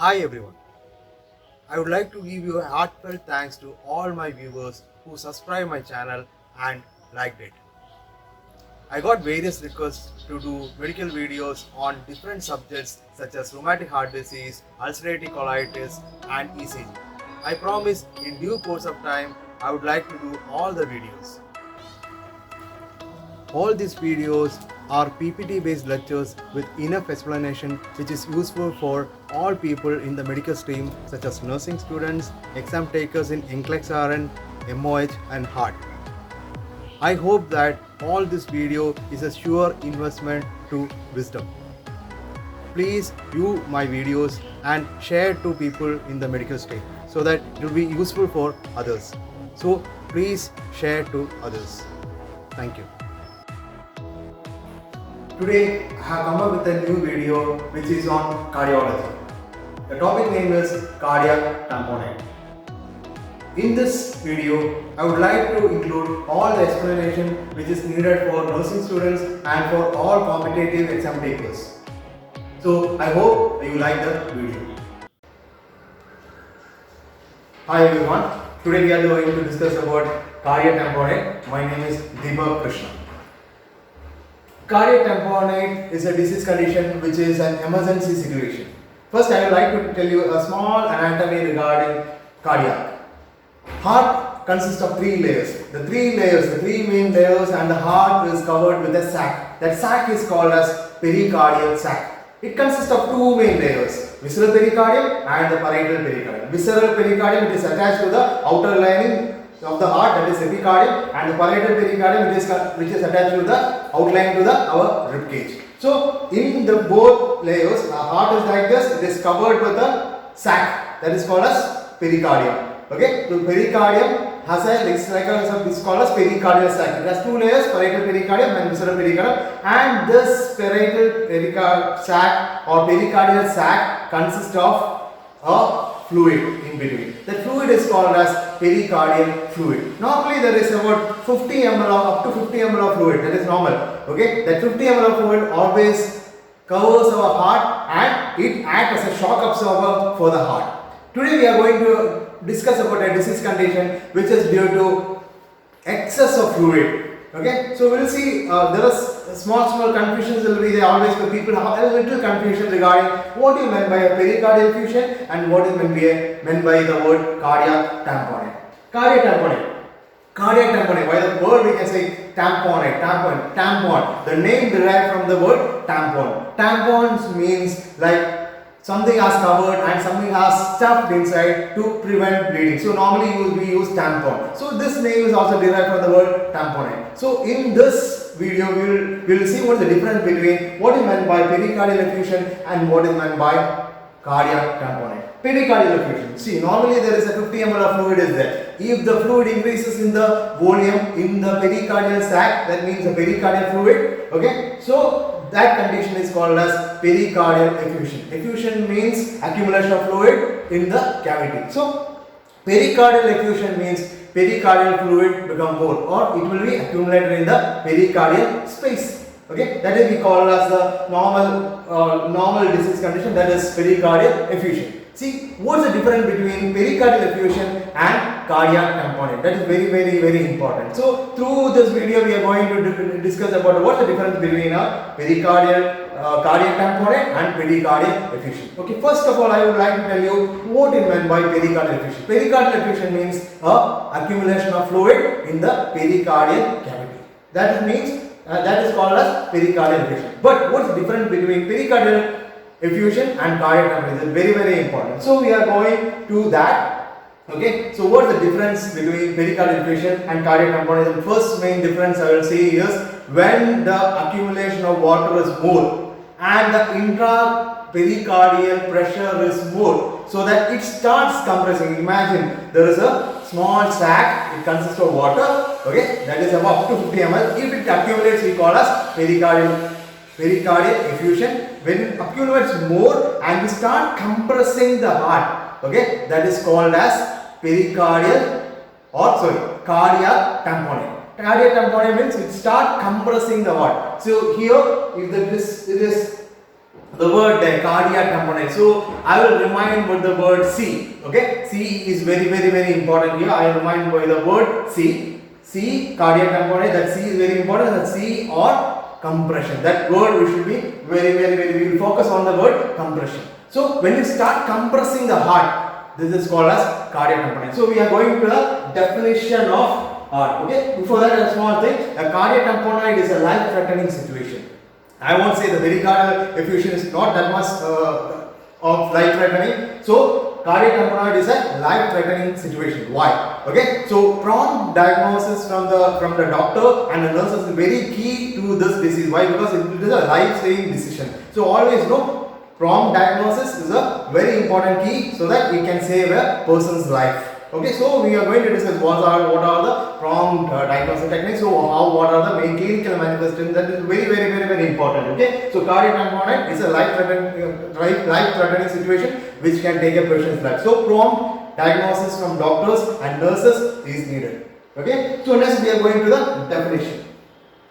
Hi everyone. I would like to give you a heartfelt thanks to all my viewers who subscribe my channel and liked it. I got various requests to do medical videos on different subjects such as rheumatic heart disease, ulcerative colitis and ECG. I promise in due course of time I would like to do all the videos. All these videos are PPT based lectures with enough explanation which is useful for all people in the medical stream such as nursing students, exam takers in NCLEX RN, MOH and heart. I hope that all this video is a sure investment to wisdom. Please view my videos and share to people in the medical stream so that it will be useful for others. So please share to others. Thank you. Today I have come up with a new video which is on cardiology. The topic name is cardiac tamponade. In this video, I would like to include all the explanation which is needed for nursing students and for all competitive exam takers. So I hope you like the video. Hi everyone, today we are going to discuss about cardiac tamponade. My name is Deepak Krishna. Cardiac tamponade is a disease condition which is an emergency situation. First, I would like to tell you a small anatomy regarding cardiac. Heart consists of three layers. The three main layers, and the heart is covered with a sac. That sac is called as pericardial sac. It consists of two main layers, visceral pericardium and the parietal pericardium. Visceral pericardium, it is attached to the outer lining of the heart, that is epicardium, and the parietal pericardium which is attached to the outline to our rib cage. So in the both layers, the heart is like this, it is covered with a sac that is called as pericardium. Okay, so pericardium has it's called as pericardial sac. It has two layers, parietal pericardium and visceral pericardium, and this parietal pericardial sac or pericardial sac consists of a fluid in between. That fluid is called as pericardial fluid. Normally there is about 50 ml up to 50 ml of fluid, that is normal. Okay, that 50 ml of fluid always covers our heart and it acts as a shock absorber for the heart. Today we are going to discuss about a disease condition which is due to excess of fluid. Okay, so we will see there are small confusions will be there always for people have a little confusion regarding what is meant by a pericardial effusion and what is meant by the word cardiac tamponade. Cardiac tamponade, by the word we can say tampon. The name derived from the word tampon. Tampons means like something has covered and something has stuffed inside to prevent bleeding. So normally we use tampon. So this name is also derived from the word tamponade. So in this video we will see what is the difference between what is meant by pericardial effusion and what is meant by cardiac tamponade. Pericardial effusion. See, normally there is a 50 ml of fluid is there. If the fluid increases in the volume in the pericardial sac, that means the pericardial fluid. Okay, so that condition is called as pericardial effusion. Effusion means accumulation of fluid in the cavity. So pericardial effusion means pericardial fluid become more, or it will be accumulated in the pericardial space. Okay, that is we call as the normal disease condition, that is pericardial effusion. See, what's the difference between pericardial effusion and cardiac tamponade? That is very important. So through this video we are going to discuss about what's the difference between a cardiac tamponade and pericardial effusion. Okay, first of all I would like to tell you what is meant by pericardial effusion. Pericardial effusion means accumulation of fluid in the pericardial cavity. That means that is called as pericardial effusion. But what's the difference between pericardial effusion and cardiac tamponade? Is very important. So we are going to that. Okay, so what's the difference between pericardial effusion and cardiac tamponade? The first main difference I will say is when the accumulation of water is more and the intrapericardial pressure is more, so that it starts compressing. Imagine there is a small sac, it consists of water. Okay, that is about up to 50 ml. If it accumulates, we call as pericardial effusion. When it accumulates more and we start compressing the heart, okay, that is called as cardiac tamponade. Cardiac tamponade means it start compressing the heart. So here, if it is the word there, cardiac tamponade. So I will remind with the word C. Okay, C is very important here. I will remind by the word C. C, cardiac tamponade. That C is very important. That C or compression. That word we should be very. We will focus on the word compression. So when you start compressing the heart, this is called as cardiac tamponade. So we are going to the definition of heart. Okay. Before that, a small thing. A cardiac tamponade is a life-threatening situation. I won't say the pericardial effusion is not that much of life-threatening. So cardiac tamponade is a life-threatening situation. Why? Okay. So prompt diagnosis from the doctor and the nurses is very key to this disease. Why? Because it is a life-saving decision. So always know prompt diagnosis is a very important key so that we can save a person's life. Okay, so we are going to discuss what are the prompt diagnosis techniques. So what are the main clinical manifestations? That is very important. Okay, so cardiac tamponade is a life-threatening situation which can take a patient's life. So prompt diagnosis from doctors and nurses is needed. Okay, so next we are going to the definition.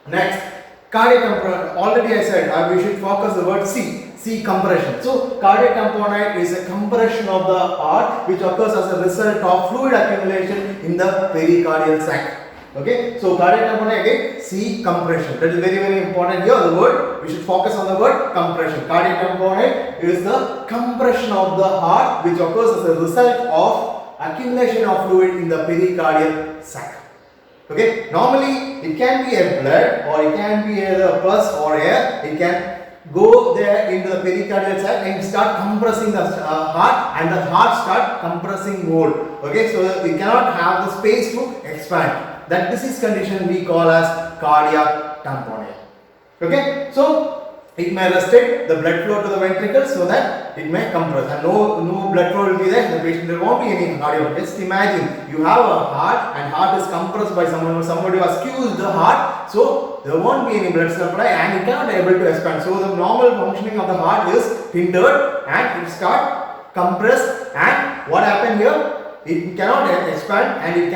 Next, cardiac tamponade. Already I said we should focus the word C. C, compression. So cardiac tamponade is a compression of the heart which occurs as a result of fluid accumulation in the pericardial sac. Okay, so cardiac tamponade again, C, compression. That is very important here. The word, we should focus on the word compression. Cardiac tamponade is the compression of the heart which occurs as a result of accumulation of fluid in the pericardial sac. Okay, normally it can be a blood or it can be either pus or air. It can go there into the pericardial sac and start compressing the heart, and the heart start compressing more. Okay, so we cannot have the space to expand. That disease condition we call as cardiac tamponade. Okay, so it may restrict the blood flow to the ventricles so that it may compress, and no blood flow will be there. The patient, there won't be any cardio. Just imagine you have a heart and heart is compressed by somebody who has squeezed the heart, so there won't be any blood supply and it cannot be able to expand. So the normal functioning of the heart is hindered and it start compressed, and what happened here? It cannot expand and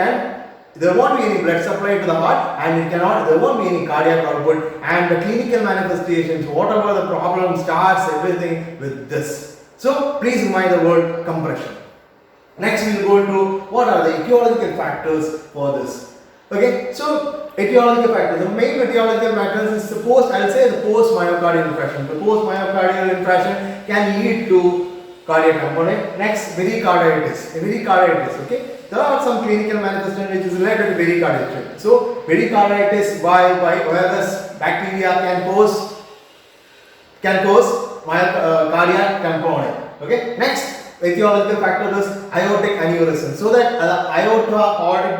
there won't be any blood supply to the heart, and there won't be any cardiac output, and the clinical manifestations, whatever the problem starts, everything with this. So please remind the word compression. Next we will go into what are the etiological factors for this. Okay, so etiological factors. The main etiological factors is the post myocardial infarction. The post myocardial infarction can lead to cardiac tamponade. Next, pericarditis. Okay. There are some clinical manifestations which is related to pericarditis. So pericarditis by virus bacteria can cause cardiac tamponade. Okay. Next etiological factor is aortic aneurysm. So that aorta or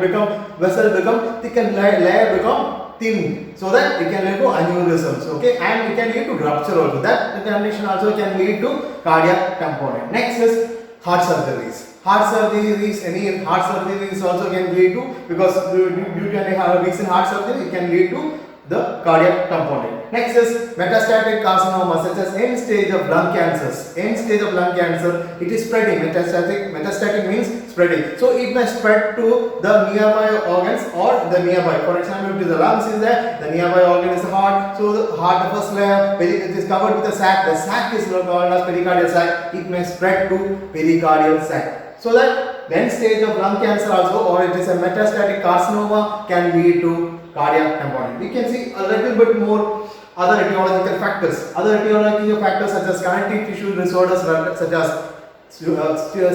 vessel become thick and layer become thin, so that it can lead to aneurysms. Okay, and it can lead to rupture also. That condition also can lead to cardiac tamponade. Next is heart surgeries. Any heart surgeries also can lead to, because due to any recent heart surgery, it can lead to the cardiac tamponade. Next is metastatic carcinoma, such as end stage of lung cancers. It is spreading. Metastatic means spreading. So it may spread to the nearby organs or the nearby. For example, if the lungs is there, the nearby organ is the heart. So the heart, the first layer, it is covered with a sac. The sac is called as pericardial sac. It may spread to pericardial sac. So that the end stage of lung cancer also, or it is a metastatic carcinoma, can lead to cardiac tamponade. We can see a little bit more other etiological factors. Other etiological factors such as connective tissue disorders such as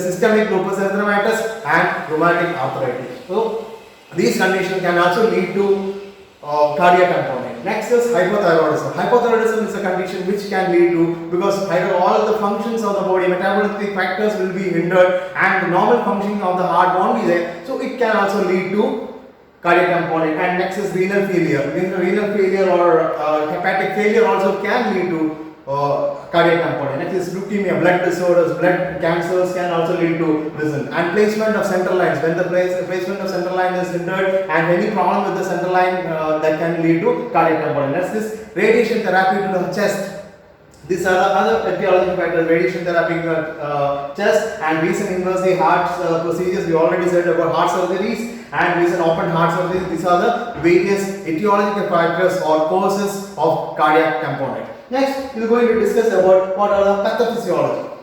systemic lupus erythematosus and rheumatic arthritis. So these conditions can also lead to cardiac tamponade. Next is hypothyroidism. Hypothyroidism is a condition which can lead to, because all the functions of the body, metabolic factors will be hindered and the normal functioning of the heart won't be there. So it can also lead to cardiac tamponade. And next is renal failure. Renal failure or hepatic failure also can lead to cardiac tamponade. Next is leukemia, blood disorders, blood cancers can also lead to this. And placement of central lines. When the placement of central line is hindered and any problem with the central line, that can lead to cardiac tamponade. Next is radiation therapy to the chest. These are the other etiological factors: radiation therapy in the chest and recent invasive heart procedures. We already said about heart surgeries and recent open heart surgeries. These are the various etiological factors or causes of cardiac tamponade. Next, we are going to discuss about what are the pathophysiology.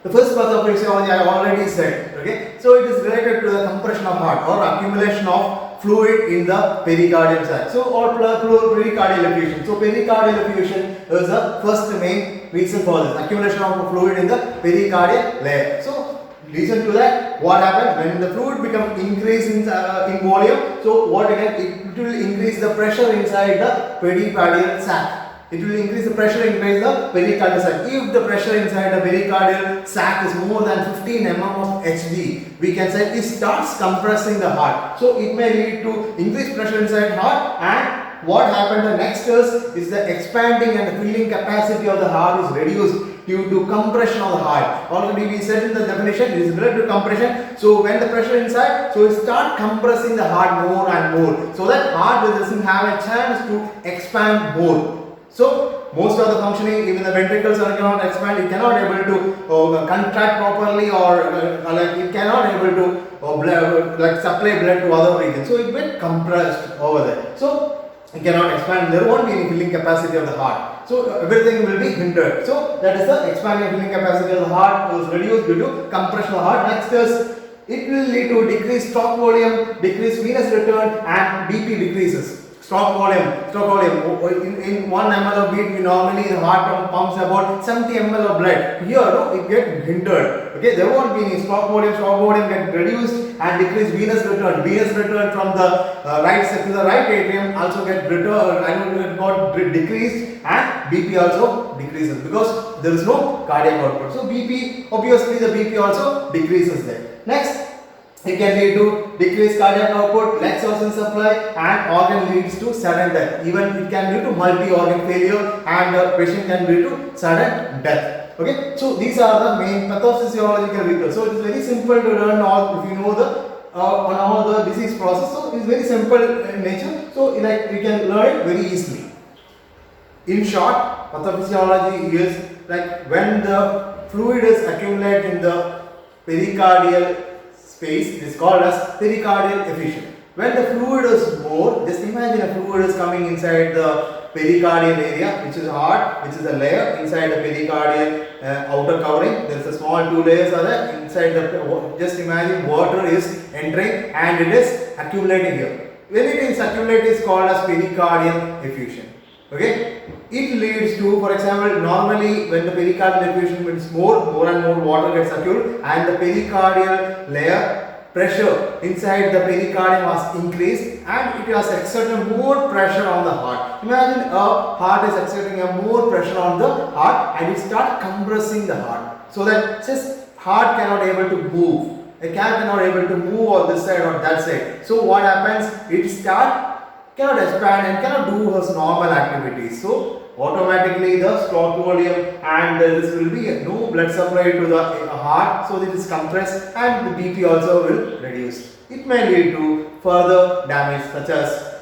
The first pathophysiology I already said, okay. So it is related to the compression of heart or accumulation of fluid in the pericardial sac. So or pericardial effusion. So pericardial effusion is the first main reason for this accumulation of fluid in the pericardial layer. So reason to that, what happens when the fluid becomes increase in volume? So what it will increase the pressure inside the pericardial sac. It will increase the pressure inside the pericardial sac. If the pressure inside the pericardial sac is more than 15 mm of Hg, we can say it starts compressing the heart. So it may lead to increased pressure inside heart, and what happened the next is the expanding and the filling capacity of the heart is reduced due to compression of the heart. Already we said in the definition it is related to compression. So when the pressure inside, so it start compressing the heart more and more, so that heart doesn't have a chance to expand more. So most of the functioning, even the ventricles cannot expand, it cannot able to contract properly, or like it cannot able to like supply blood to other regions. So it get compressed over there. So it cannot expand. There won't be any filling capacity of the heart. So everything will be hindered. So that is the expanding filling capacity of the heart was reduced due to compression of the heart. Next is it will lead to decreased stroke volume, decreased venous return, and BP decreases. Stroke volume. In 1 ml of beat, normally the heart pumps about 70 ml of blood. Here, it gets hindered. Okay, there won't be any stroke volume get reduced, and decreased venous return. Venous return from the right side to the right atrium also get decreased, and BP also decreases because there is no cardiac output. So BP, obviously the BP also decreases there. Next, it can lead to decreased cardiac output, less oxygen supply, and organ leads to sudden death. Even it can lead to multi-organ failure, and the patient can lead to sudden death. Okay, so these are the main pathophysiological reasons. So it is very simple to learn all if you know the on all the disease process. So it is very simple in nature. So like we can learn it very easily. In short, pathophysiology is like when the fluid is accumulated in the pericardial space, it is called as pericardial effusion. When the fluid is more, just imagine a fluid is coming inside the pericardial area, which is heart, which is a layer inside the pericardial outer covering. There is a small 2 layers are there inside the. Just imagine water is entering and it is accumulating here. When it is accumulated, it is called as pericardial effusion. Okay, it leads to, for example, normally when the pericardial effusion means more and more water gets accumulated, and the pericardial layer pressure inside the pericardium was increased, and it has exerted more pressure on the heart. Imagine a heart is exerting a more pressure on the heart, and it start compressing the heart, so that just heart cannot able to move. A cat cannot able to move on this side or that side. So what happens? It cannot expand and cannot do its normal activities. So automatically the stroke volume and this will be no blood supply to the heart, so it is compressed, and the BP also will reduce. It may lead to further damage such as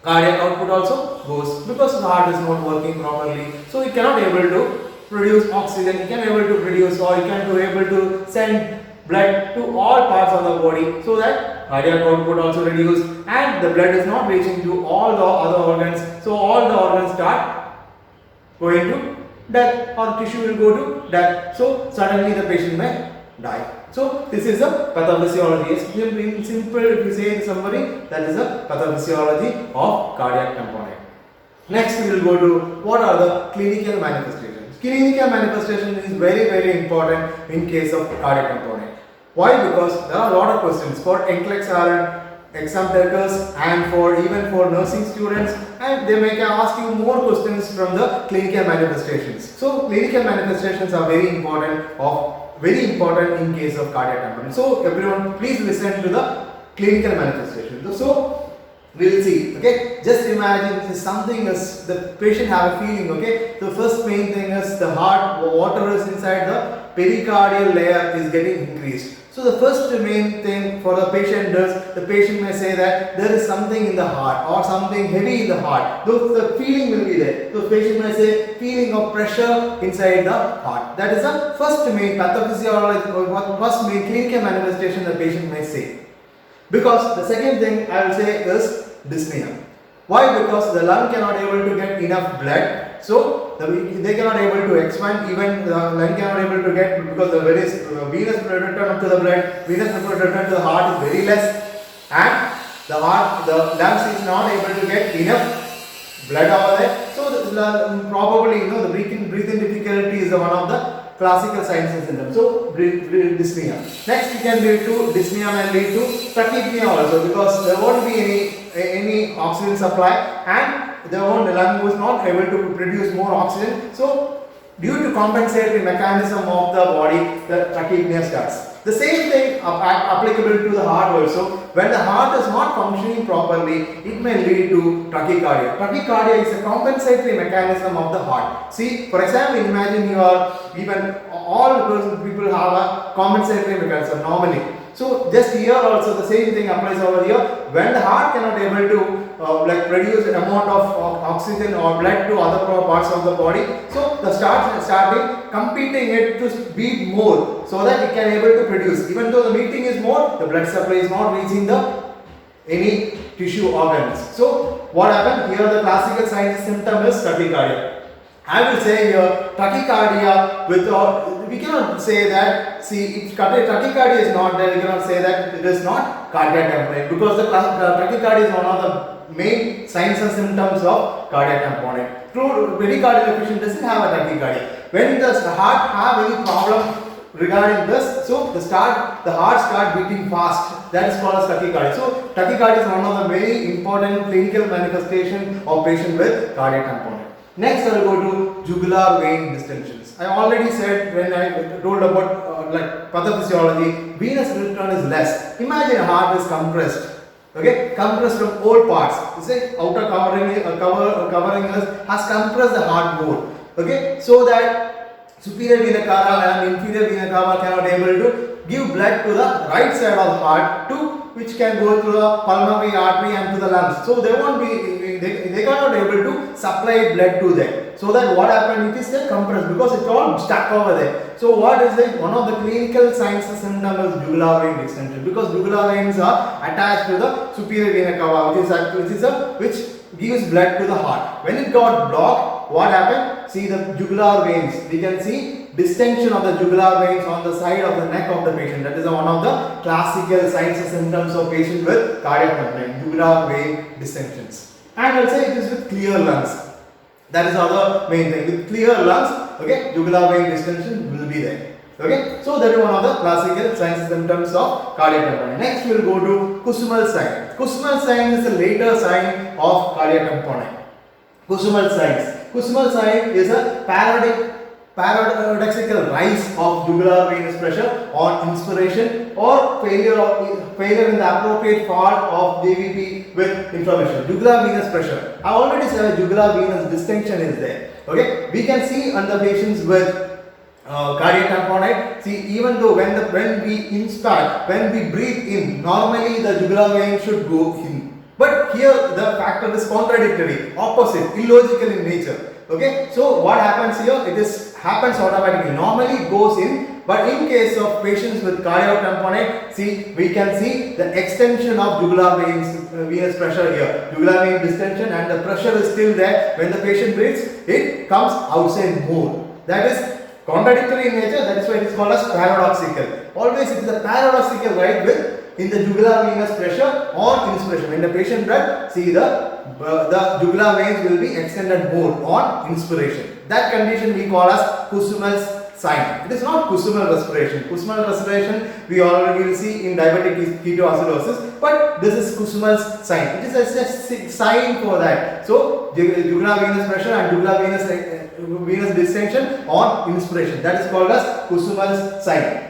cardiac output also goes, because the heart is not working properly, so it cannot able to produce oxygen, it can able to produce, or it can be able to send blood to all parts of the body, so that cardiac output also reduced, and the blood is not reaching to all the other organs, so all the organs start going to death, or tissue will go to death, so suddenly the patient may die. So this is the pathophysiology. In simple, if you say somebody, that is the pathophysiology of cardiac component. Next we will go to what are the clinical manifestations. Clinical manifestation is very important in case of cardiac component. Why? Because there are a lot of questions for NCLEX exam takers and even for nursing students, and they may ask you more questions from the clinical manifestations. So clinical manifestations are very important in case of cardiac component. So everyone, please listen to the clinical manifestations. So we will see. Okay, just imagine something is the patient have a feeling. Okay, the first main thing is the heart water is inside the pericardial layer is getting increased. So the first main thing for the patient is, the patient may say that there is something in the heart or something heavy in the heart. Though the feeling will be there. So patient may say feeling of pressure inside the heart. That is the first main pathophysiology or first main clinical manifestation the patient may say. Because the second thing I will say is dyspnea. Why? Because the lung cannot able to get enough blood, So they cannot able to expand, even the lung cannot able to get, because the venous return to the blood, venous return to the heart is very less, and the lungs is not able to get enough blood over there. So probably the breathing difficulty is one of the classical signs and symptoms. So dyspnea. Next, you can lead to dyspnea and lead to tachypnea also, because there won't be any oxygen supply, and the lung was not able to produce more oxygen. So due to compensatory mechanism of the body, the tachypnea starts. The same thing applicable to the heart also. When the heart is not functioning properly, it may lead to tachycardia. Tachycardia is a compensatory mechanism of the heart. See, for example, imagine all people have a compensatory mechanism normally. So just here also the same thing applies over here. When the heart cannot able to produce an amount of oxygen or blood to other parts of the body, so the starting competing it to beat more, so that it can able to produce. Even though the beating is more, the blood supply is not reaching any tissue organs. So what happened here? The classical signs symptom is tachycardia. I will say here tachycardia we cannot say that. See, if tachycardia is not there, we cannot say that it is not cardiac tamponade, because the tachycardia is one of the main signs and symptoms of cardiac tamponade. True pericardial effusion doesn't have a tachycardia. When does the heart have any problem regarding this? So the heart start beating fast. That is called as tachycardia. So tachycardia is one of the very important clinical manifestation of patient with cardiac tamponade. Next, I will go to jugular vein distensions. I already said when I told about pathophysiology, venous return is less. Imagine a heart is compressed. Okay, compressed from all parts. You say outer covering has compressed the heart more. Okay, so that superior vena cava and inferior vena cava cannot able to give blood to the right side of the heart, which can go through the pulmonary artery and to the lungs. So they won't be, they cannot able to supply blood to them. So that what happened? It is still compressed because it's all stuck over there. So what is it? One of the clinical signs and symptoms is jugular vein distension, because jugular veins are attached to the superior vena cava, which gives blood to the heart. When it got blocked, what happened? See the jugular veins. We can see distension of the jugular veins on the side of the neck of the patient. That is one of the classical signs and symptoms of patient with cardiac tamponade, jugular vein distensions. And also it is with clear lungs. That is other main thing. With clear lungs, okay, jugular vein distension will be there. Okay, so that is one of the classical signs and symptoms of cardiac tamponade. Next, we will go to Kussmaul sign. Kussmaul sign is a later sign of cardiac tamponade. Kussmaul sign is a paradoxical rise of jugular venous pressure on inspiration, or failure in the appropriate part of JVP with inflammation. Jugular venous pressure. I already said jugular venous distension is there. Okay, we can see on the patients with cardiac tamponade. See, even though when we inspire, when we breathe in, normally the jugular vein should go in. But here the factor is contradictory, opposite, illogical in nature. Okay, so what happens here? It happens automatically. Normally it goes in, but in case of patients with cardiac tamponade, see, we can see the extension of jugular venous pressure here. Jugular vein distension, and the pressure is still there. When the patient breathes, it comes outside more. That is contradictory in nature. That is why it is called as paradoxical. Always it is a paradoxical, right, with in the jugular venous pressure on inspiration. When the patient breathes, see the jugular veins will be extended more on inspiration. That condition we call as Kussmaul's sign. It is not Kussmaul respiration. Kussmaul respiration we already will see in diabetic ketoacidosis, but this is Kussmaul's sign. It is a sign for that. So jugular venous pressure and jugular venous distension on inspiration. That is called as Kussmaul's sign.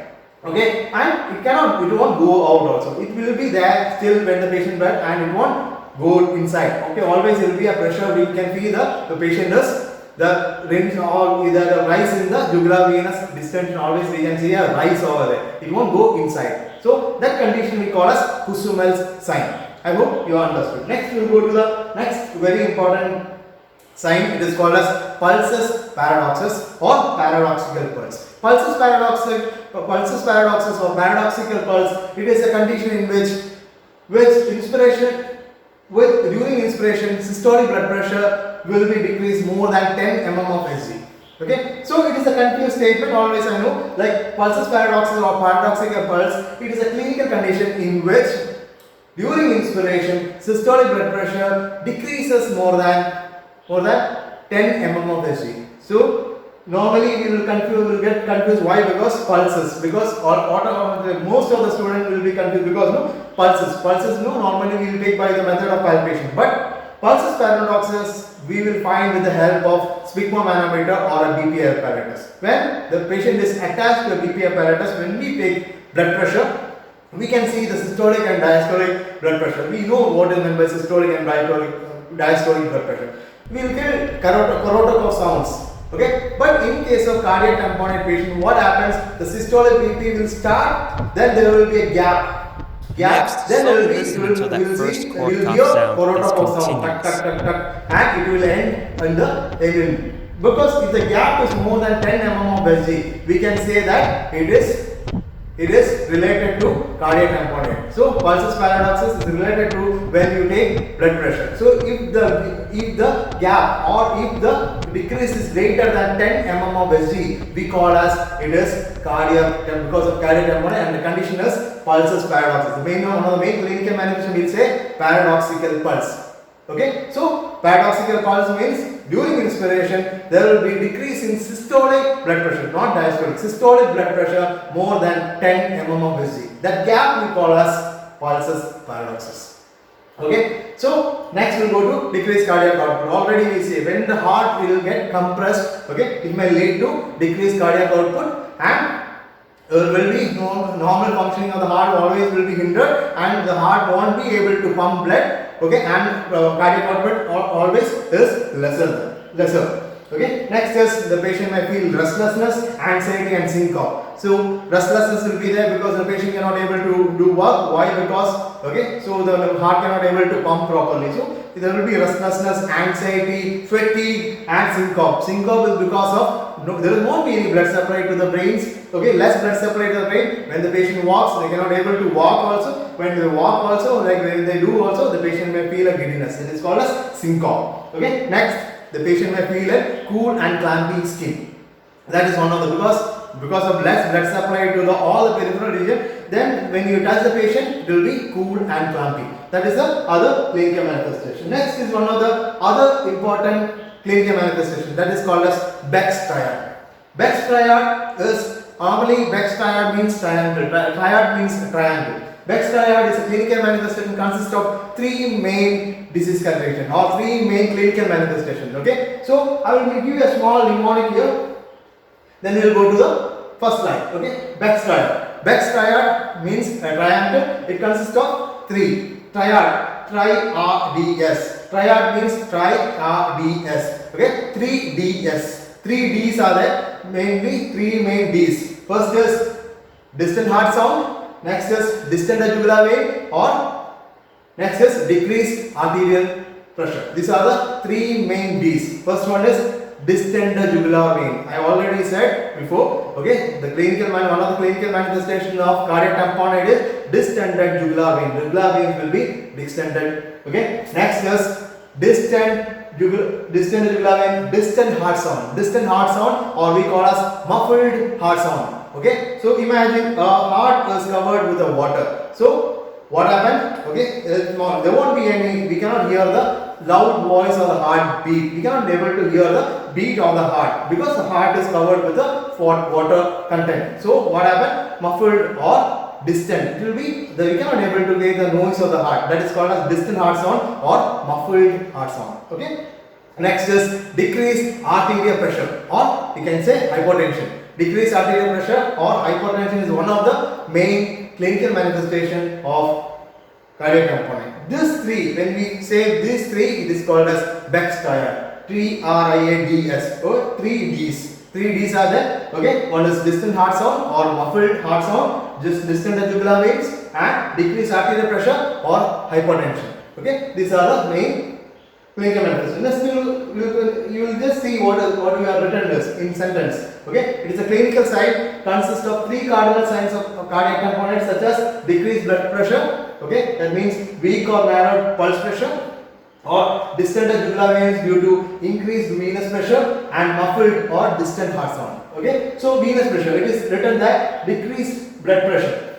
Okay, and it won't go out also. It will be there still when the patient breathes, and it won't go inside. Okay, always there will be a pressure. We can feel the patient is the rinse or either the rise in the jugular venous distension. Always we can see a rise over there. It won't go inside. So that condition we call as Kussmaul's sign. I hope you understood. Next we will go to the next very important sign. It is called as pulsus paradoxus or paradoxical pulse. Pulsus paradoxus or paradoxical pulse. It is a condition in which during inspiration systolic blood pressure will be decreased more than 10 mm of Hg. Okay, so it is a confused statement. Always I know, like pulsus paradoxus or paradoxical pulse, it is a clinical condition in which during inspiration systolic blood pressure decreases more than 10 mm of Hg. So normally we will get confused. Why? Because pulses. Because most of the students will be confused because pulses normally we will take by the method of palpation. But pulsus paradoxus we will find with the help of sphygmomanometer or a BP apparatus. When the patient is attached to a BP apparatus, when we take blood pressure, we can see the systolic and diastolic blood pressure. We know what is meant by systolic and diastolic blood pressure. We will get Korotokov sounds. Okay, but in case of cardiac tamponade patient, what happens? The systolic BP will start, then there will be a gap. Next, then slowly listen until that first Korotokov sound is continuous. And it will end in the end. Because if the gap is more than 10 mm of Hg, we can say that it is related to cardiac tamponade. So pulsus paradoxus is related to when you take blood pressure. So if the gap or if the decrease is greater than 10 mm of Hg, we call as it is cardiac, because of cardiac tamponade, and the condition is pulsus paradoxus. One of the main clinical manifestation will say paradoxical pulse. Okay, so paradoxical pulse means during inspiration there will be decrease in systolic blood pressure, not diastolic. Systolic blood pressure more than 10 mm of Hg. That gap we call as pulsus paradoxus. Okay, so next we'll go to decreased cardiac output. Already we see when the heart will get compressed, okay, it may lead to decreased cardiac output, and will be normal functioning of the heart always will be hindered, and the heart won't be able to pump blood. Okay, and cardiac output always is lesser. Okay, next is the patient may feel restlessness, anxiety and syncope. So restlessness will be there because the patient cannot able to do work. Why? Because so the heart cannot able to pump properly. So there will be restlessness, anxiety, fatigue and syncope. Syncope is because of there won't be any blood supply to the brains. Okay, less blood supply to the brain. When the patient walks, they cannot able to walk also. When they walk also, like when they do also, the patient may feel a giddiness. It is called as syncope. Okay, next the patient may feel a cool and clamping skin. That is one of the because of less blood supply to all the peripheral region. Then when you touch the patient, it will be cool and clamping. That is the other clinical manifestation. Next is one of the other important clinical manifestation, that is called as Beck's triad. Beck's triad is normally Beck's triad means triangle. Triad means triangle. Beck's triad is a clinical manifestation consists of three main disease conditions or three main clinical manifestations. Okay, so I will give you a small mnemonic here. Then we will go to the first line. Okay, Beck's triad. Beck's triad means a triangle. It consists of three. Triad, tri-r-d-s. Triad means tri-r-d-s. Okay, 3 ds. 3 ds are there. Mainly three main ds. First is distant heart sound. Next is distant jugular vein, or next is decreased arterial pressure. These are the three main ds. First one is distant jugular vein. I already said before. Okay, one of the clinical manifestation of cardiac tamponade is distended jugular vein. Jugular veins will be distended. Okay, next is distant jugular vein, distant heart sound. Distant heart sound, or we call as muffled heart sound. Okay, so imagine a heart is covered with the water. So what happened? Okay, there won't be any, we cannot hear the loud voice of the heart beat. We cannot be able to hear the beat of the heart because the heart is covered with the water content. So what happened? Muffled or distant. It will be we cannot be able to hear the noise of the heart. That is called as distant heart sound or muffled heart sound. Okay. Next is decreased arterial pressure, or you can say hypotension. Decreased arterial pressure or hypertension is one of the main clinical manifestation of cardiac tamponade. These three, when we say these three, it is called as Beck's triad. Triads or 3 Ds. 3 Ds are there. Okay, one is distant heart sound or muffled heart sound, just distant jugular veins, and decreased arterial pressure or hypertension. Okay, these are the main clinical manifestation. Next, you will just see what we have written this in sentence. Okay, it is a clinical sign consists of three cardinal signs of cardiac tamponade such as decreased blood pressure. Okay, that means weak or narrowed pulse pressure, or distended jugular veins due to increased venous pressure and muffled or distant heart sound. Okay, so venous pressure, it is written that decreased blood pressure.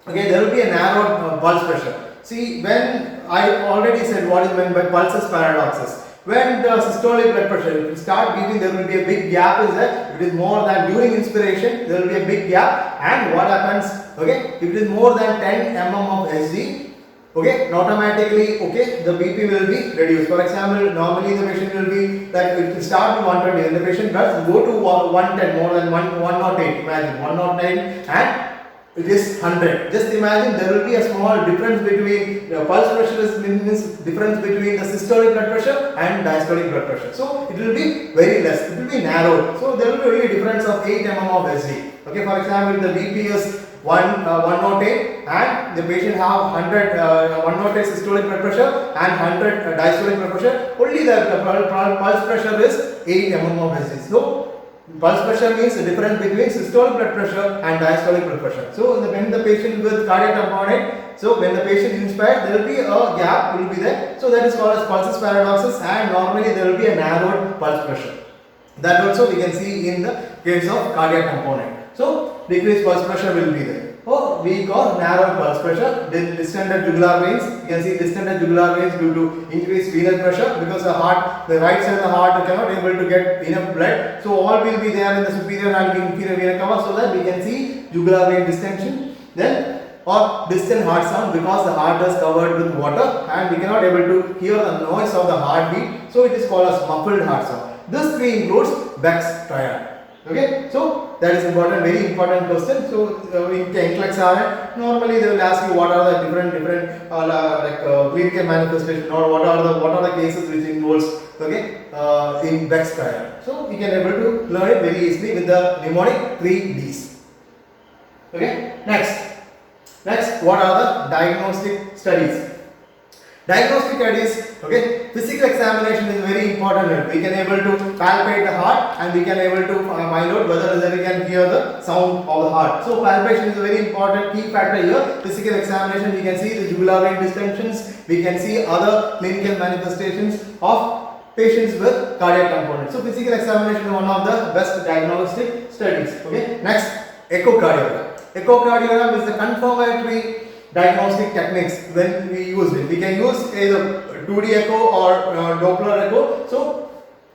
Okay, there will be a narrowed pulse pressure. See, when I already said what is meant by pulsus paradoxus. When the systolic blood pressure, if you start beating, there will be a big gap is there. If it is more than during inspiration, there will be a big gap. And what happens? Okay, if it is more than 10 mm of Hg, okay, automatically, okay, the BP will be reduced. For example, normally the patient will be like, it will start with 120 and the patient does go to 110, more than 108, imagine 109 and it is 100. Just imagine there will be a small difference between the pulse pressure means difference between the systolic blood pressure and diastolic blood pressure. So it will be very less, it will be narrowed. So there will be only a difference of 8 mm of Hg. Okay, for example, the BP is 108 and the patient have 108 systolic blood pressure and 100 diastolic blood pressure, only the pulse pressure is 8 mm of Hg. So pulse pressure means the difference between systolic blood pressure and diastolic blood pressure. So when the patient with cardiac tamponade, so when the patient is inspired, there will be a gap will be there. So that is called as pulsus paradoxus, and normally there will be a narrowed pulse pressure. That also we can see in the case of cardiac tamponade. So decreased pulse pressure will be there. Or weak or narrow pulse pressure, distended jugular veins. You can see distended jugular veins due to increased venous pressure, because the heart, the right side of the heart cannot able to get enough blood. So all will be there in the superior and inferior vena cava, so that we can see jugular vein distension. Then or distant heart sound, because the heart is covered with water and we cannot able to hear the noise of the heartbeat. So it is called as muffled heart sound. This three includes Beck's triad. Okay, so that is important, very important question. So in NCLEX normally they will ask you what are the different clinical manifestation, or what are the cases which involves, okay, in Beck's triad. So we can able to learn it very easily with the mnemonic 3 Ds. Okay, next what are the diagnostic studies? Diagnostic studies, okay, physical examination is very important. We can able to palpate the heart and we can able to find out whether we can hear the sound of the heart. So palpation is a very important key factor here. Physical examination, we can see the jugular vein distensions, we can see other clinical manifestations of patients with cardiac tamponade. So physical examination is one of the best diagnostic studies. Okay, next, echocardiogram. Echocardiogram is the confirmatory diagnostic techniques when we use it. We can use either 2D echo or Doppler echo. So,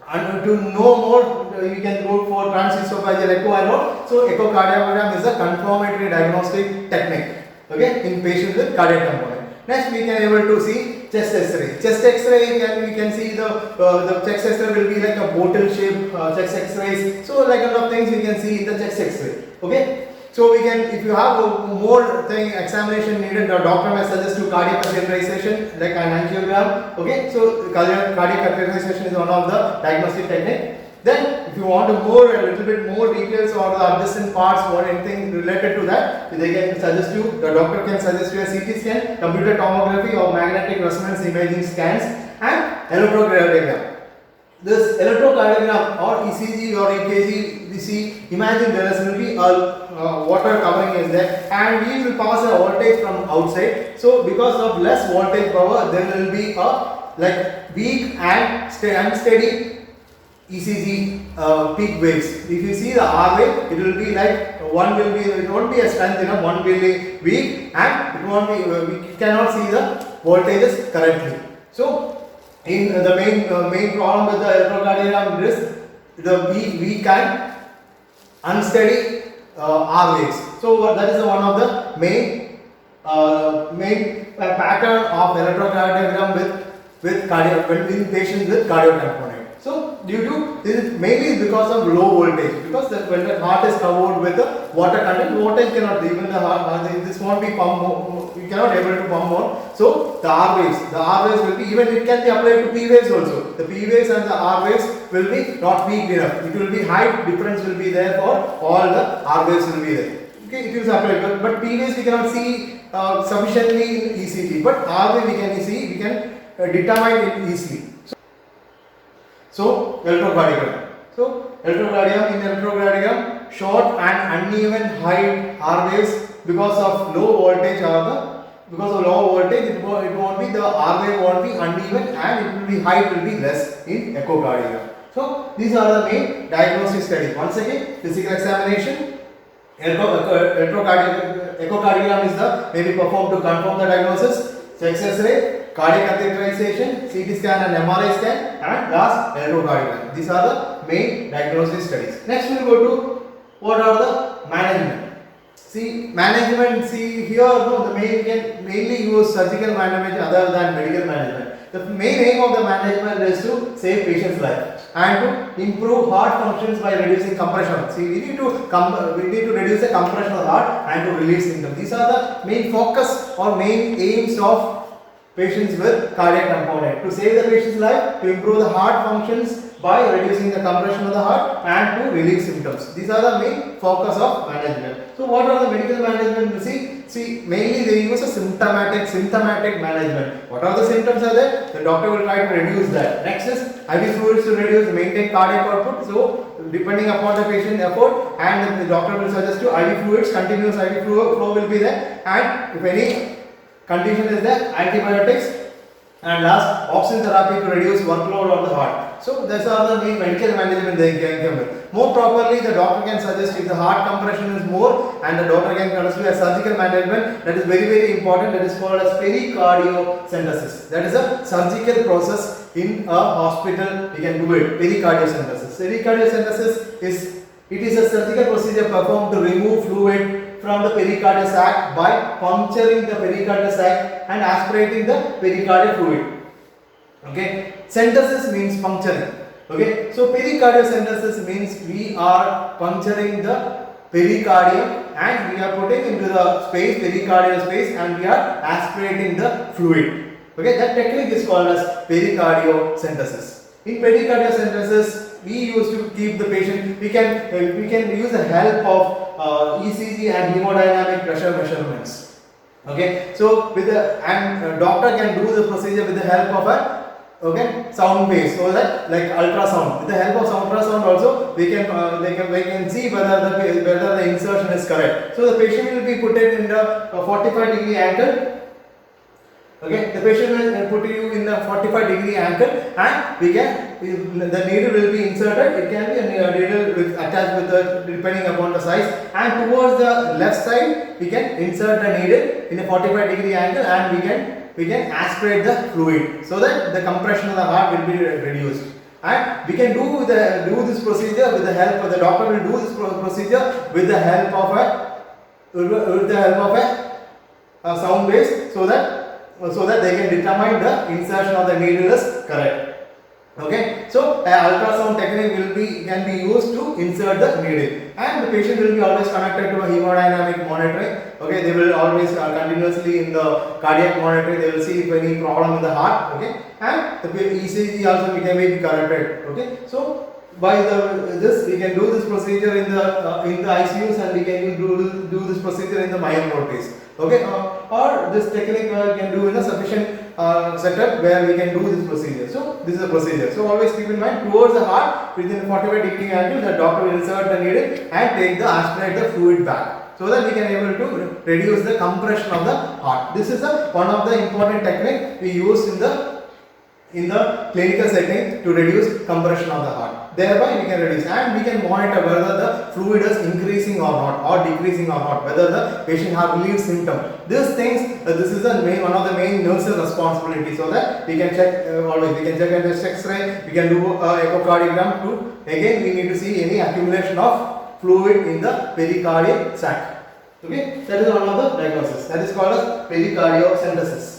and to know more, you can go for transesophageal echo and all. So, echocardiogram is a confirmatory diagnostic technique, okay, in patients with cardiac tamponade. Next, we can able to see chest X-ray. Chest X-ray, we can see the chest X-ray will be like a bottle shape chest X-rays. So, like a lot of things we can see in the chest X-ray. Okay. So we can, if you have more examination needed, the doctor may suggest to cardiac catheterization, like an angiogram. Okay, so cardiac catheterization is one of the diagnostic technique. Then, if you want a little bit more details or the adjacent parts or anything related to that, they can suggest you. The doctor can suggest you a CT scan, computer tomography, or magnetic resonance imaging scans, and electrocardiogram. This electrocardiogram or ECG or EKG, we see, imagine there will be a water covering is there, and we will pass a voltage from outside. So because of less voltage power, there will be a like weak and unsteady ECG peak waves. If you see the R wave, it will be like it won't be a strength enough, one will be weak, and it won't be, we cannot see the voltages correctly. So in the main problem with the electrocardiogram is the weak and unsteady R waves. So that is one of the main pattern of electrocardiogram in patients with cardiac tamponade. So due to this is mainly because of low voltage, because when the heart is covered with the water content, voltage cannot, even the heart, this won't be pump more, you cannot able to pump more. So the R waves will be, even it can be applied to P waves also. The P waves and the R waves will be not weak enough. It will be height difference will be there for all the R waves will be there. Okay, it is applied, but P waves we cannot see sufficiently in ECG, but R wave we can see, we can determine it easily. So electrocardiogram. So electrocardiogram, short and uneven height R waves because of low voltage are because of low voltage, it won't be, the R wave won't be uneven, and it will be, height will be less in echocardiogram. So these are the main diagnostic studies. Once again, physical examination, echocardiogram is the may be performed to confirm the diagnosis, chest X-ray, cardiac catheterization, CT scan and MRI scan, and last electrocardiogram. These are the main diagnostic studies. Next we will go to what are the management. See here no, the mainly use surgical management other than medical management. The main aim of the management is to save patient's life and to improve heart functions by reducing compression. See, we need to reduce the compression of the heart and to release symptoms. These are the main focus or main aims of patients with cardiac component, to save the patient's life, to improve the heart functions by reducing the compression of the heart and to relieve symptoms. These are the main focus of management. So what are the medical management? See mainly they use a symptomatic management. What are the symptoms are there? The doctor will try to reduce that. Next is IV fluids to maintain cardiac output. So depending upon the patient effort, and the doctor will suggest to IV fluids, continuous IV flow will be there, and if any condition is there, antibiotics, and last oxygen therapy to reduce workload on the heart. So these are the main medical management they can give. More properly, the doctor can suggest if the heart compression is more, and the doctor can suggest a surgical management. That is very important. That is called as pericardiocentesis. That is a surgical process in a hospital. We can do it. Pericardiocentesis. Pericardiocentesis is a surgical procedure performed to remove fluid from the pericardial sac by puncturing the pericardial sac and aspirating the pericardial fluid. Okay, centesis means puncturing. Okay, so pericardiocentesis means we are puncturing the pericardium and we are putting into the space, pericardial space, and we are aspirating the fluid. Okay, that technique is called as pericardiocentesis. In pericardiocentesis, we used to keep the patient. We can use the help of ECG and hemodynamic pressure measurements. Okay, so doctor can do the procedure with the help of a sound base, so that like ultrasound. With the help of ultrasound also we can see whether the insertion is correct. So the patient will be put in the 45-degree angle. Okay, the patient will put you in the 45-degree angle, and the needle will be inserted. It can be a needle attached with depending upon the size, and towards the left side we can insert the needle in a 45-degree angle, and we can aspirate the fluid so that the compression of the heart will be reduced. And we can do this procedure with the help of the doctor will do this procedure with the help of a sound base, so that they can determine the insertion of the needle is correct. Okay, so ultrasound technique can be used to insert the needle, and the patient will be always connected to a hemodynamic monitoring. Okay, they will always continuously in the cardiac monitoring, they will see if any problem in the heart. Okay, and the ECG also can be corrected. Okay, so by this we can do this procedure in the ICUs, and we can do this procedure in the myopathies. Okay, or this technique can do in a sufficient setup where we can do this procedure. So this is a procedure. So always keep in mind, towards the heart within 45-degree angle, the doctor will insert the needle and aspirate the fluid back, so that we can able to reduce the compression of the heart. This is one of the important technique we use in the clinical setting to reduce compression of the heart. Thereby we can reduce, and we can monitor whether the fluid is increasing or not, or decreasing or not, whether the patient have relieved symptom. These things, this is one of the main nurse's responsibility, so that we can check always. We can check a chest X-ray, we can do echocardiogram too. Again, we need to see any accumulation of fluid in the pericardial sac. Okay, that is one of the diagnosis. That is called as pericardiocentesis.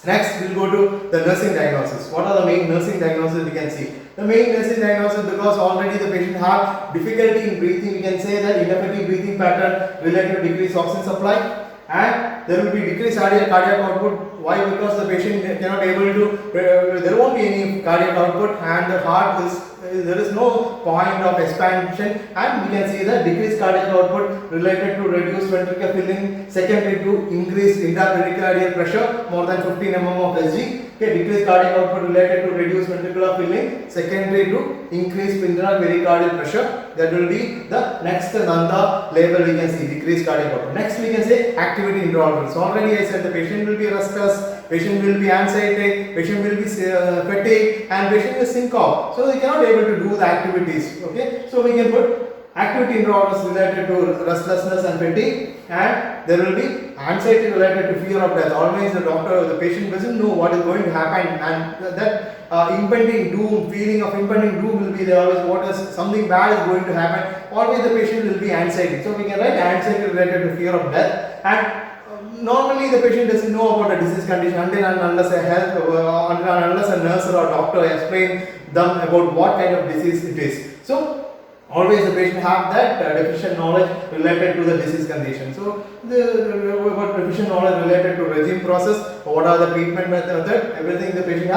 Next, we will go to the nursing diagnosis. What are the main nursing diagnoses we can see? The main nursing diagnosis, because already the patient have difficulty in breathing, we can say that ineffective breathing pattern related to decreased oxygen supply, and there will be decreased cardiac output. Why? Because the patient cannot able to, there won't be any cardiac output, and the heart there is no point of expansion, and we can see that decreased cardiac output related to reduced ventricular filling, secondary to increased intrapericardial pressure more than 15 mm of Hg, Okay, decreased cardiac output related to reduced ventricular filling, secondary to increased internal pericardial pressure. That will be the next Nanda label we can see, decreased cardiac output. Next we can say activity intolerance. Already I said the patient will be restless, patient will be anxiety, patient will be fatigue, and patient will syncope. So they cannot able to do the activities. Okay, so we can put activity intolerance related to restlessness and fatigue, and there will be anxiety related to fear of death. Always the patient doesn't know what is going to happen, and that impending doom, feeling of impending doom will be there. Always what is something bad is going to happen. Always the patient will be anxiety. So we can write anxiety related to fear of death, and normally the patient doesn't know about the disease condition until and unless a nurse or a doctor explain them about what kind of disease it is. So always the patient have that deficient knowledge related to the disease condition. So what deficient knowledge related to regime process, what are the treatment method, everything the patient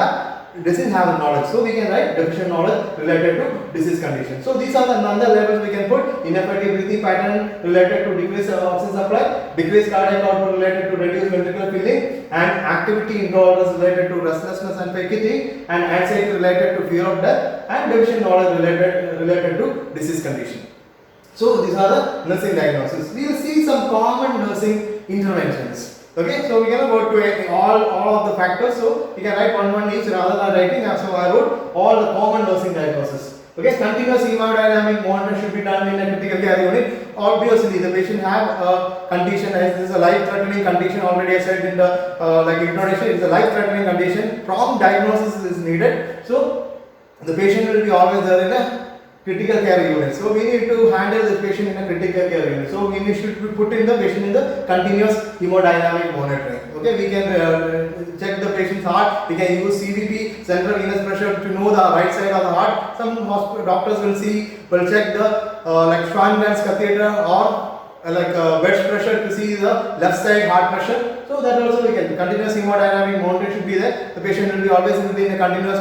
doesn't have the knowledge. So we can write deficient knowledge related to disease condition. So these are the other levels we can put: ineffective breathing pattern related to decreased oxygen supply, decreased cardiac output related to reduced ventricular filling, and activity intolerance related to restlessness and fatigue, and anxiety related to fear of death, and deficient knowledge related to disease condition. So these are the nursing diagnoses. We will see some common nursing interventions. Okay, so we can go to all of the factors. So we can write one each rather than writing. So I wrote all the common nursing diagnoses. Okay, continuous hemodynamic monitoring should be done in a critical care unit. Obviously, the patient have a condition, as this is a life-threatening condition. Already I said in the introduction, it is a life-threatening condition. Prompt diagnosis is needed. So the patient will be always there in a critical care unit. So we need to handle this patient in a critical care unit. So we should put in the patient in the continuous hemodynamic monitoring. Okay, we can check the patient's heart. We can use CVP, central venous pressure, to know the right side of the heart. Some doctors will check the like Schwann-Ganz catheter or wedge pressure to see the left side heart pressure. So that also we can. Continuous hemodynamic monitoring should be there. The patient will be always in a continuous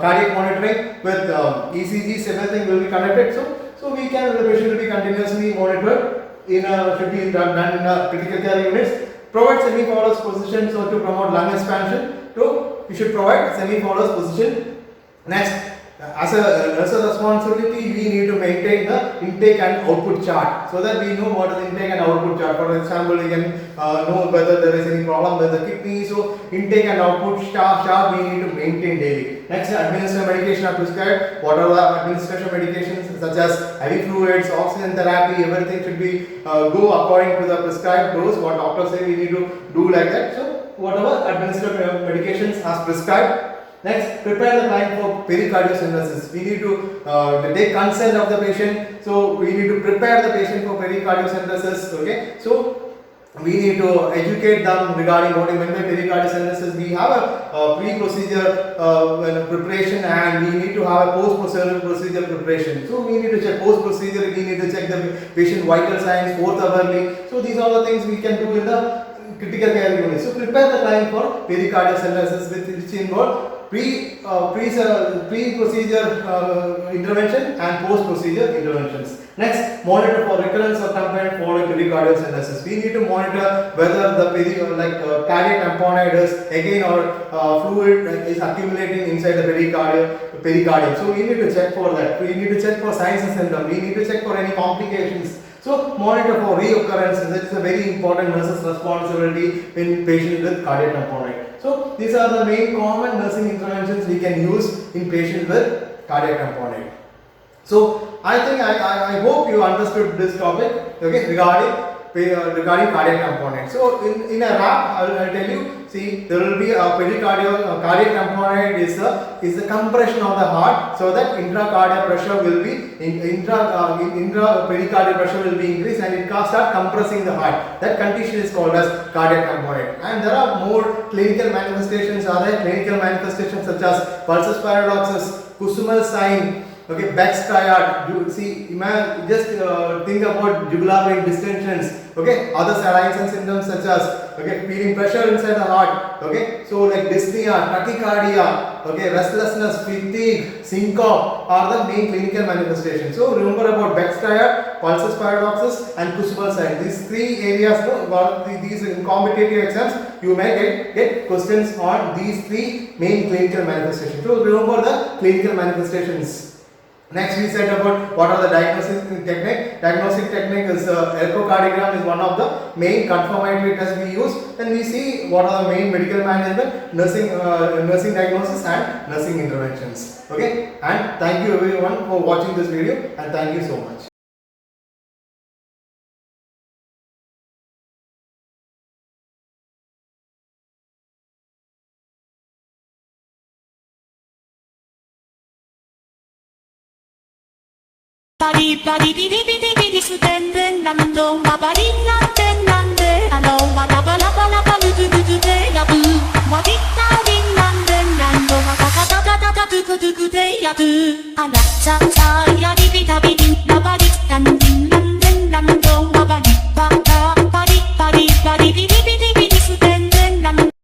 cardiac monitoring with ECGs. Everything will be connected. So we can. The patient will be continuously monitored. Should be done in a critical care units. Provide semi-Fowler's position, so to promote lung expansion. So we should provide semi-Fowler's position. Next, as a nurse's responsibility, we need to maintain the intake and output chart, so that we know what is intake and output chart. For example, we can know whether there is any problem with the kidney. So intake and output chart we need to maintain daily. Next, administer medication are prescribed. What are the administration medications such as IV fluids, oxygen therapy, everything should be go according to the prescribed dose. What doctors say we need to do like that. So whatever administered medications as prescribed. Next, prepare the client for pericardiosynthesis. We need to take consent of the patient. So we need to prepare the patient for pericardiosynthesis. Okay. So we need to educate them regarding what is meant by pericardiosynthesis. We have a pre-procedure preparation, and we need to have a post-procedure preparation. So we need to check post-procedure. We need to check the patient vital signs, fourth hourly. So these are the things we can do in the critical care unit. So prepare the client for pericardiosynthesis, which involve pre-procedure intervention and post-procedure interventions. Next, monitor for recurrence or complaint following pericardiosynthesis. We need to monitor whether the cardiac tamponade again or fluid is accumulating inside the pericardium. So we need to check for that. We need to check for signs and symptoms. We need to check for any complications. So monitor for reoccurrence. That is a very important nurse's responsibility in patients with cardiac tamponade. So these are the main common nursing interventions we can use in patients with cardiac tamponade. So I think I hope you understood this topic, okay, regarding cardiac tamponade. So in a wrap, I will tell you. See, there will be a cardiac tamponade is the compression of the heart, so that intracardial pressure will be intrapericardial pressure will be increased, and it can start compressing the heart. That condition is called as cardiac tamponade. And there are more clinical manifestations. Clinical manifestations such as pulsus paradoxus, Kussmaul's sign, Okay, Beck's triad. You see, just think about jugular vein distensions. Okay, other signs and symptoms such as feeling pressure inside the heart. Okay, so like dyspnea, tachycardia, restlessness, fatigue, syncope are the main clinical manifestations. So remember about Beck's triad, pulsus paradoxus, and Kussmaul sign. These three areas, these in competitive exams, you may get questions on these three main clinical manifestations. So remember the clinical manifestations. Next we said about what are the diagnostic technique. Diagnostic technique is echocardiogram is one of the main confirmatory tests we use. Then we see what are the main medical management, nursing diagnosis and nursing interventions. Okay, and thank you everyone for watching this video and thank you so much. Bari bari biri biri biri su den den nam dong ba bari nam den nam de alo wa la ba la ba la ba lu du du du de ya bu wa di ta di nam den nam dong wa ka ta ta ta ta du du du de ya bu ala cha cha ya di bi ta bi di la ba di dan di